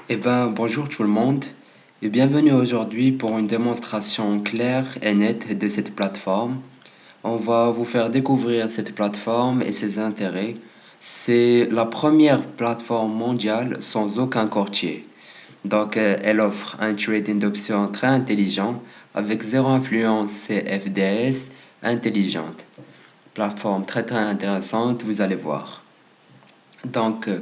Bonjour tout le monde et bienvenue aujourd'hui pour une démonstration claire et nette de cette plateforme. On va vous faire découvrir cette plateforme et ses intérêts. C'est la première plateforme mondiale sans aucun courtier. Elle offre un trading d'options très intelligent avec zéro influence CFDS intelligente. Plateforme très intéressante, vous allez voir. Donc, euh,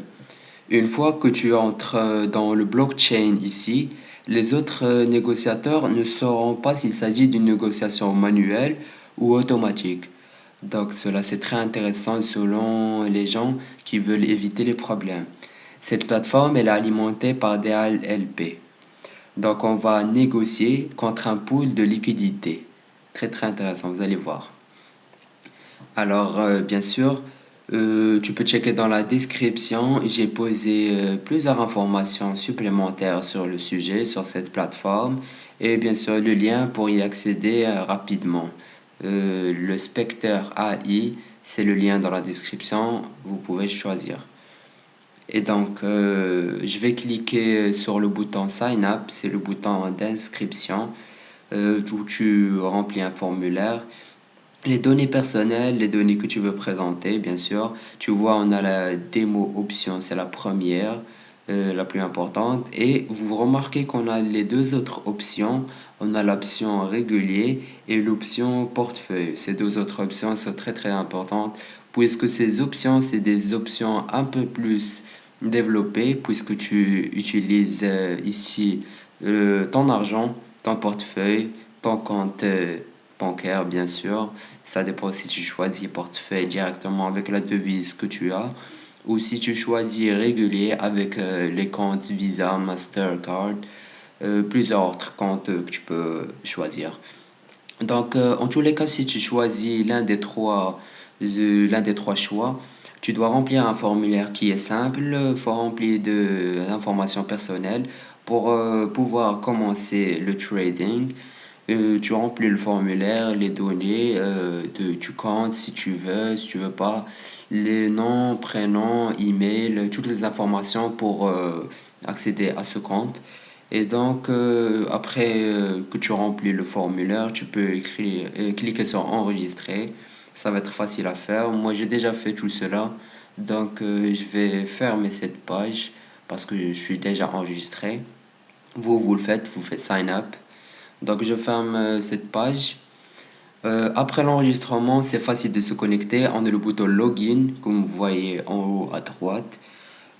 Une fois que tu entres dans le blockchain ici, les autres négociateurs ne sauront pas s'il s'agit d'une négociation manuelle ou automatique. Donc cela c'est très intéressant selon les gens qui veulent éviter les problèmes. Cette plateforme elle est alimentée par des ALP. Donc on va négocier contre un pool de liquidité. Très intéressant, vous allez voir. Bien sûr, tu peux checker dans la description. J'ai posé plusieurs informations supplémentaires sur le sujet, sur cette plateforme, et bien sûr le lien pour y accéder rapidement. Le Spectre AI, c'est le lien dans la description. Vous pouvez choisir. Je vais cliquer sur le bouton Sign Up, c'est le bouton d'inscription où tu remplis un formulaire. Les données personnelles, les données que tu veux présenter, bien sûr. Tu vois, on a la démo option, c'est la première, la plus importante. Et vous remarquez qu'on a les deux autres options. On a l'option régulier et l'option portefeuille. Ces deux autres options sont très importantes puisque ces options, c'est des options un peu plus développées puisque tu utilises ici ton argent, ton portefeuille, ton compte bancaire, bien sûr. Ça dépend si tu choisis portefeuille directement avec la devise que tu as ou si tu choisis régulier avec les comptes Visa, Mastercard, plusieurs autres comptes que tu peux choisir. En tous les cas, si tu choisis l'un des trois choix, tu dois remplir un formulaire qui est simple. Il faut remplir de l'information personnelle pour pouvoir commencer le trading. Tu remplis le formulaire, les données tu comptes si tu veux, si tu veux pas, les noms, prénoms, email, toutes les informations pour accéder à ce compte. Après que tu remplis le formulaire, tu peux cliquer sur enregistrer. Ça va être facile à faire. Moi, j'ai déjà fait tout cela. Je vais fermer cette page parce que je suis déjà enregistré. Vous faites sign up. Donc, je ferme cette page. Après l'enregistrement, c'est facile de se connecter. On a le bouton login, comme vous voyez en haut à droite.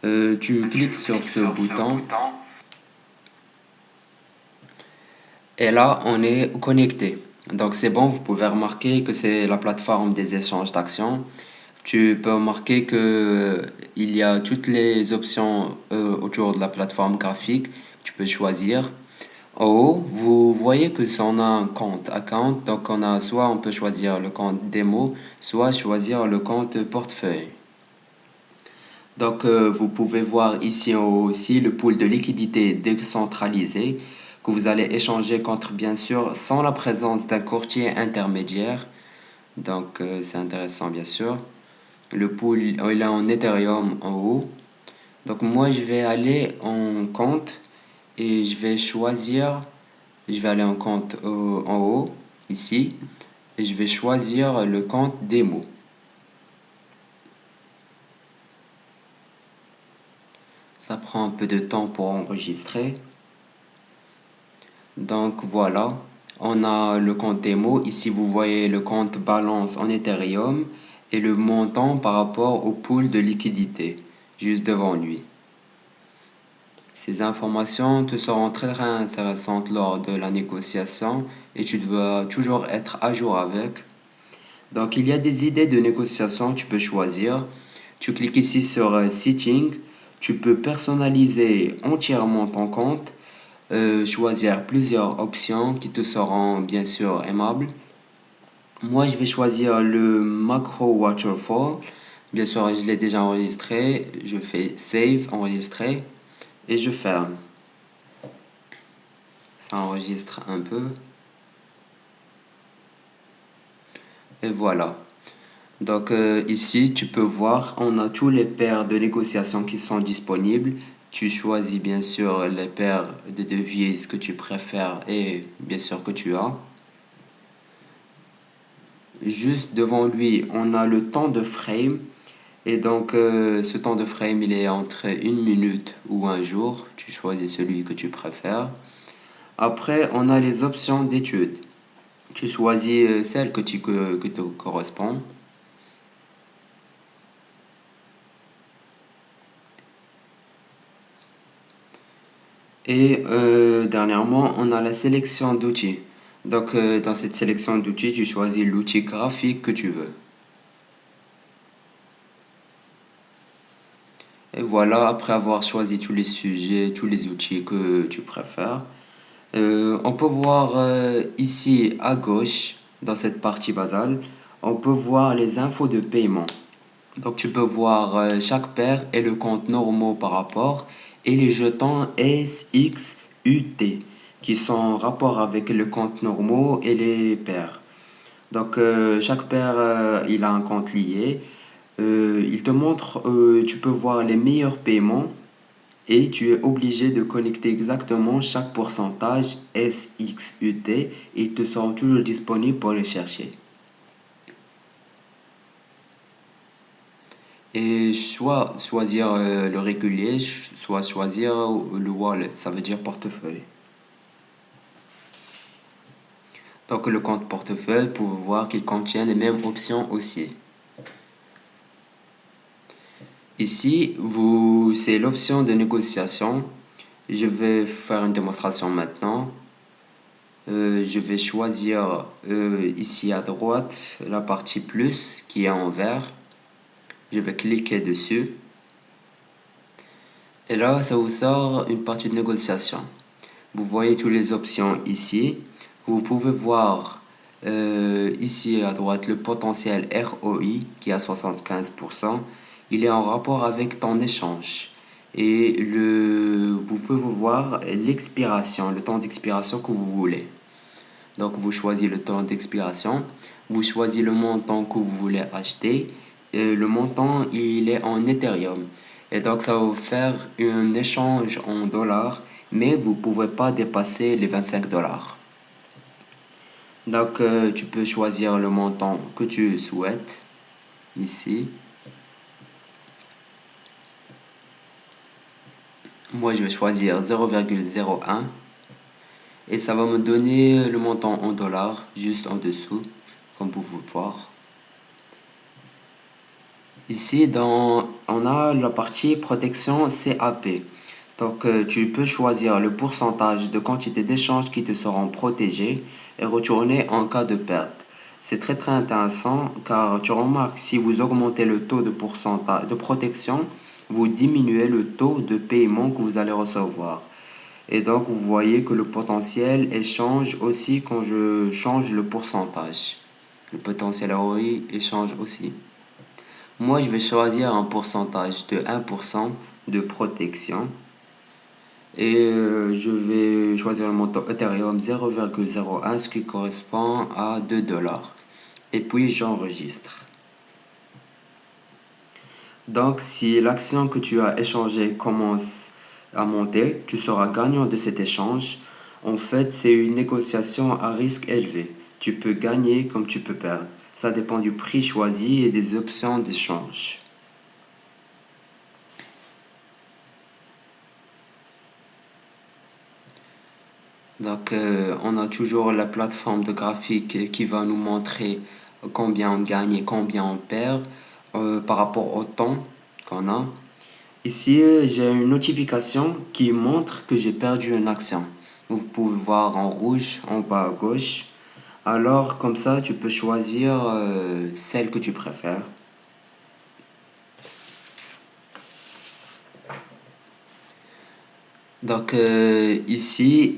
Tu cliques sur ce bouton. Et là, on est connecté. Donc c'est bon, vous pouvez remarquer que c'est la plateforme des échanges d'actions. Tu peux remarquer que il y a toutes les options autour de la plateforme graphique. Tu peux choisir. En haut, vous voyez que si on a un compte account, donc soit on peut choisir le compte démo, soit choisir le compte portefeuille. Vous pouvez voir ici en haut aussi le pool de liquidité décentralisé que vous allez échanger contre, bien sûr, sans la présence d'un courtier intermédiaire. C'est intéressant, bien sûr. Le pool, il est en Ethereum en haut. Donc, moi, je vais aller en compte et je vais aller en compte en haut, ici, et je vais choisir le compte démo. Ça prend un peu de temps pour enregistrer. Donc voilà, on a le compte démo. Ici, vous voyez le compte balance en Ethereum et le montant par rapport au pool de liquidité, juste devant lui. Ces informations te seront très intéressantes lors de la négociation et tu dois toujours être à jour avec. Donc il y a des idées de négociation, tu peux choisir. Tu cliques ici sur Setting. Tu peux personnaliser entièrement ton compte, choisir plusieurs options qui te seront bien sûr aimables. Moi, je vais choisir le macro waterfall. Bien sûr, je l'ai déjà enregistré. Je fais Save, enregistrer et je ferme. Ça enregistre un peu. Et voilà. Ici, tu peux voir, on a tous les paires de négociations qui sont disponibles. Tu choisis bien sûr les paires de devises que tu préfères et bien sûr que tu as. Juste devant lui, on a le temps de frame. Et donc, ce temps de frame, il est entre une minute ou un jour. Tu choisis celui que tu préfères. Après, on a les options d'étude. Tu choisis celle que te correspond. Et dernièrement, on a la sélection d'outils. Donc, dans cette sélection d'outils, tu choisis l'outil graphique que tu veux. Et voilà, après avoir choisi tous les sujets, tous les outils que tu préfères, on peut voir ici à gauche, dans cette partie basale, on peut voir les infos de paiement. Donc tu peux voir chaque paire et le compte normaux par rapport et les jetons SXUT qui sont en rapport avec le compte normaux et les paires. Donc chaque paire il a un compte lié. Il te montre, tu peux voir les meilleurs paiements et tu es obligé de connecter exactement chaque pourcentage SXUT et ils te seront toujours disponibles pour les chercher. Et soit choisir le régulier, soit choisir le wallet, ça veut dire portefeuille. Donc le compte portefeuille, pour voir qu'il contient les mêmes options aussi. Ici, c'est l'option de négociation. Je vais faire une démonstration maintenant. Je vais choisir ici à droite la partie plus qui est en vert. Je vais cliquer dessus. Et là, ça vous sort une partie de négociation. Vous voyez toutes les options ici. Vous pouvez voir ici à droite le potentiel ROI qui est à 75%. Il est en rapport avec ton échange. Et vous pouvez voir l'expiration, le temps d'expiration que vous voulez. Donc vous choisissez le temps d'expiration, vous choisissez le montant que vous voulez acheter. Et le montant, il est en Ethereum. Et donc ça va vous faire un échange en dollars, mais vous ne pouvez pas dépasser les 25 dollars. Donc tu peux choisir le montant que tu souhaites ici. Moi je vais choisir 0,01 et ça va me donner le montant en dollars juste en dessous, comme vous pouvez voir. Ici, on a la partie protection CAP. Donc, tu peux choisir le pourcentage de quantité d'échanges qui te seront protégés et retournés en cas de perte. C'est très très intéressant car tu remarques si vous augmentez le taux de pourcentage de protection, vous diminuez le taux de paiement que vous allez recevoir. Et donc, vous voyez que le potentiel échange aussi quand je change le pourcentage. Le potentiel ROI échange aussi. Moi, je vais choisir un pourcentage de 1% de protection. Et je vais choisir le montant Ethereum 0,01, ce qui correspond à 2 dollars. Et puis, j'enregistre. Donc, si l'action que tu as échangée commence à monter, tu seras gagnant de cet échange. En fait, c'est une négociation à risque élevé. Tu peux gagner comme tu peux perdre. Ça dépend du prix choisi et des options d'échange. Donc, on a toujours la plateforme de graphique qui va nous montrer combien on gagne et combien on perd par rapport au temps qu'on a. Ici, j'ai une notification qui montre que j'ai perdu une action. Vous pouvez voir en rouge en bas à gauche. Alors, comme ça, tu peux choisir celle que tu préfères. Donc ici,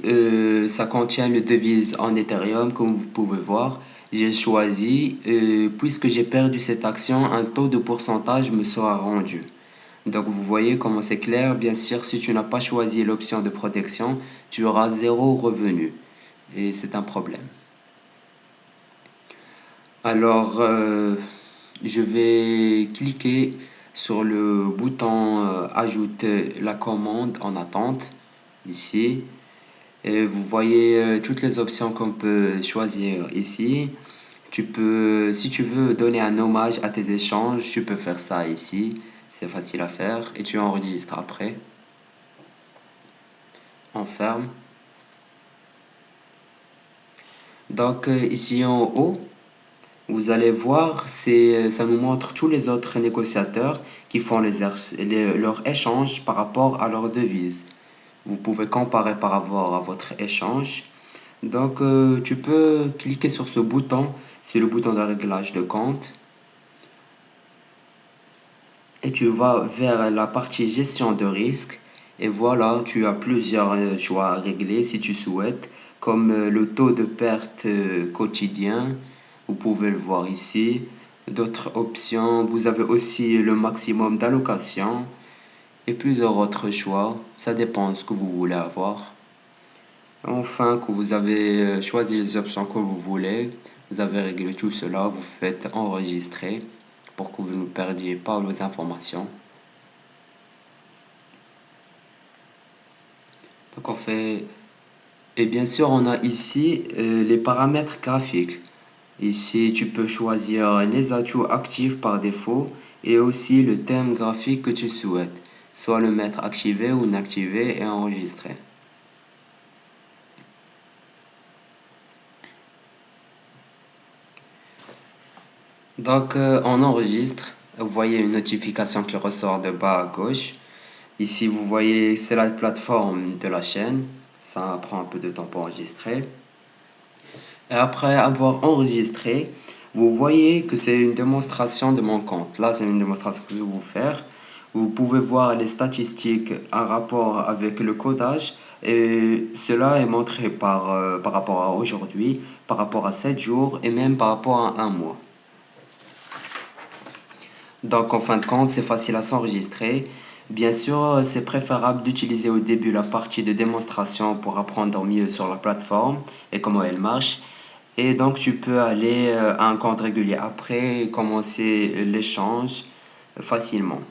ça contient le devise en Ethereum, comme vous pouvez voir. J'ai choisi, puisque j'ai perdu cette action, un taux de pourcentage me sera rendu. Donc vous voyez comment c'est clair. Bien sûr, si tu n'as pas choisi l'option de protection, tu auras zéro revenu. Et c'est un problème. Alors, je vais cliquer sur le bouton ajouter la commande en attente ici. Et vous voyez toutes les options qu'on peut choisir ici. Tu peux, si tu veux donner un hommage à tes échanges, tu peux faire ça ici. C'est facile à faire et tu enregistres après. On ferme. Donc ici en haut, vous allez voir, ça nous montre tous les autres négociateurs qui font leurs échanges par rapport à leur devise. Vous pouvez comparer par rapport à votre échange. Donc, tu peux cliquer sur ce bouton, c'est le bouton de réglage de compte. Et tu vas vers la partie gestion de risque. Et voilà, tu as plusieurs choix à régler si tu souhaites, comme le taux de perte quotidien. Vous pouvez le voir ici. D'autres options, vous avez aussi le maximum d'allocation et plusieurs autres choix. Ça dépend de ce que vous voulez avoir. Enfin, que vous avez choisi les options que vous voulez, vous avez réglé tout cela, vous faites enregistrer pour que vous ne perdiez pas vos informations. Donc on fait... Et bien sûr, on a ici les paramètres graphiques. Ici, tu peux choisir les atouts actifs par défaut et aussi le thème graphique que tu souhaites, soit le mettre activé ou inactivé et enregistrer. Donc, on enregistre. Vous voyez une notification qui ressort de bas à gauche. Ici, vous voyez, c'est la plateforme de la chaîne. Ça prend un peu de temps pour enregistrer. Et après avoir enregistré, vous voyez que c'est une démonstration de mon compte. Là, c'est une démonstration que je vais vous faire. Vous pouvez voir les statistiques en rapport avec le codage. Et cela est montré par rapport à aujourd'hui, par rapport à 7 jours et même par rapport à un mois. Donc en fin de compte, c'est facile à s'enregistrer. Bien sûr, c'est préférable d'utiliser au début la partie de démonstration pour apprendre mieux sur la plateforme et comment elle marche. Et donc tu peux aller à un compte régulier après et commencer l'échange facilement.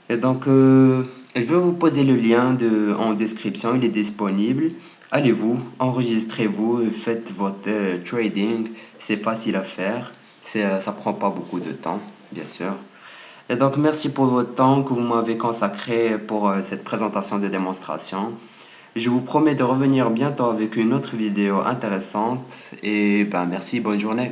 Et donc, je vais vous poser le lien en description, il est disponible. Allez-vous, enregistrez-vous, faites votre trading, c'est facile à faire, ça prend pas beaucoup de temps, bien sûr. Et donc, merci pour votre temps que vous m'avez consacré pour cette présentation de démonstration. Je vous promets de revenir bientôt avec une autre vidéo intéressante et ben merci, bonne journée.